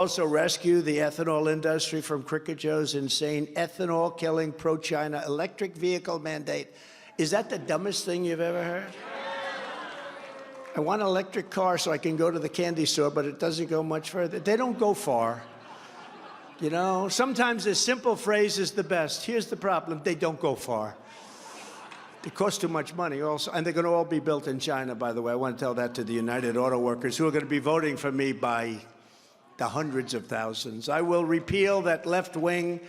Also rescue the ethanol industry from Cricket Joe's insane ethanol-killing pro-China electric vehicle mandate. Is that the dumbest thing you've ever heard? I want an electric car so I can go to the candy store, but it doesn't go much further. They don't go far. You know, sometimes a simple phrase is the best. Here's the problem, they don't go far. It costs too much money also, and they're going to all be built in China, by the way. I want to tell that to the United Auto Workers who are going to be voting for me by the hundreds of thousands. I will repeal that left-wing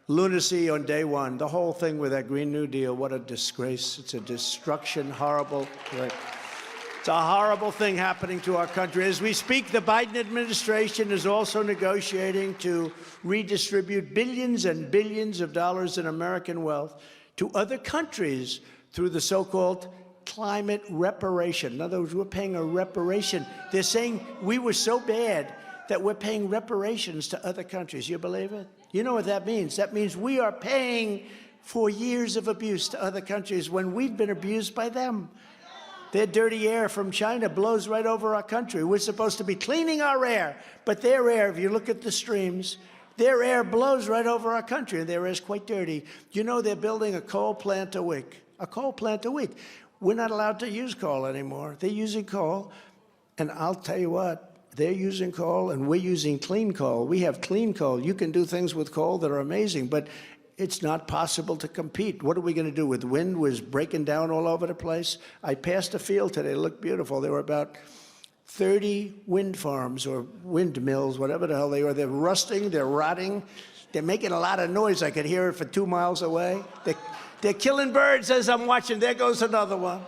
lunacy on day one. The whole thing with that Green New Deal, what a disgrace. It's a destruction, horrible. It's a horrible thing happening to our country. As we speak, the Biden administration is also negotiating to redistribute billions and billions of dollars in American wealth to other countries through the so-called climate reparation. In other words, we're paying a reparation. They're saying we were so bad that we're paying reparations to other countries. You believe it? You know what that means? That means we are paying for years of abuse to other countries when we've been abused by them. Their dirty air from China blows right over our country. We're supposed to be cleaning our air, but their air, if you look at the streams, their air blows right over our country, and their air is quite dirty. You know they're building a coal plant a week. A coal plant a week. We're not allowed to use coal anymore. They're using coal, and I'll tell you what, they're using coal, and we're using clean coal. We have clean coal. You can do things with coal that are amazing, but it's not possible to compete. What are we going to do with wind? Was breaking down all over the place. I passed a field today. It looked beautiful. There were about 30 wind farms or windmills, whatever the hell they are. They're rusting. They're rotting. They're making a lot of noise. I could hear it for 2 miles away. They're killing birds as I'm watching. There goes another one.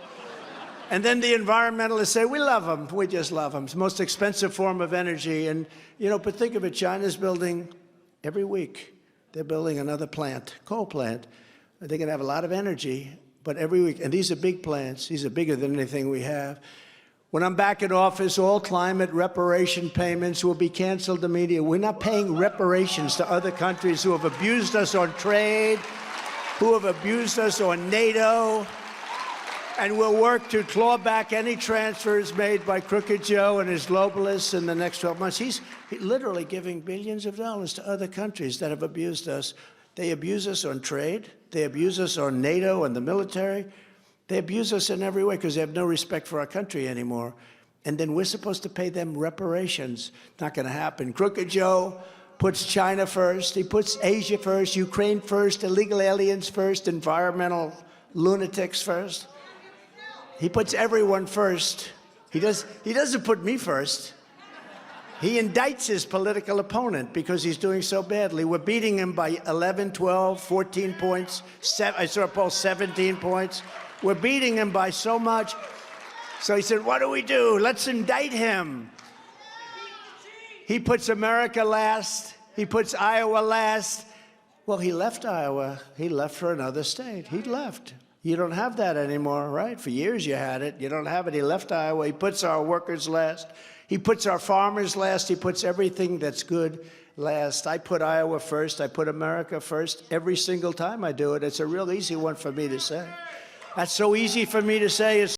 And then the environmentalists say, we love them. We just love them. It's the most expensive form of energy. And, you know, but think of it. China's building every week. They're building another plant, coal plant. They're going to have a lot of energy, but every week. And these are big plants. These are bigger than anything we have. When I'm back in office, all climate reparation payments will be canceled immediately. We're not paying reparations to other countries who have abused us on trade, who have abused us on NATO, and we'll work to claw back any transfers made by Crooked Joe and his globalists in the next 12 months. He's literally giving billions of dollars to other countries that have abused us. They abuse us on trade. They abuse us on NATO and the military. They abuse us in every way because they have no respect for our country anymore. And then we're supposed to pay them reparations. Not going to happen. Crooked Joe puts China first. He puts Asia first, Ukraine first, illegal aliens first, environmental lunatics first. He puts everyone first. He doesn't put me first. He indicts his political opponent because he's doing so badly. We're beating him by 11, 12, 14 points. I saw a poll, 17 points. We're beating him by so much. So he said, what do we do? Let's indict him. He puts America last. He puts Iowa last. Well, he left Iowa. He left for another state. He left. You don't have that anymore, right? For years you had it. You don't have it. He left Iowa. He puts our workers last. He puts our farmers last. He puts everything that's good last. I put Iowa first. I put America first every single time I do it. It's a real easy one for me to say. That's so easy for me to say. It's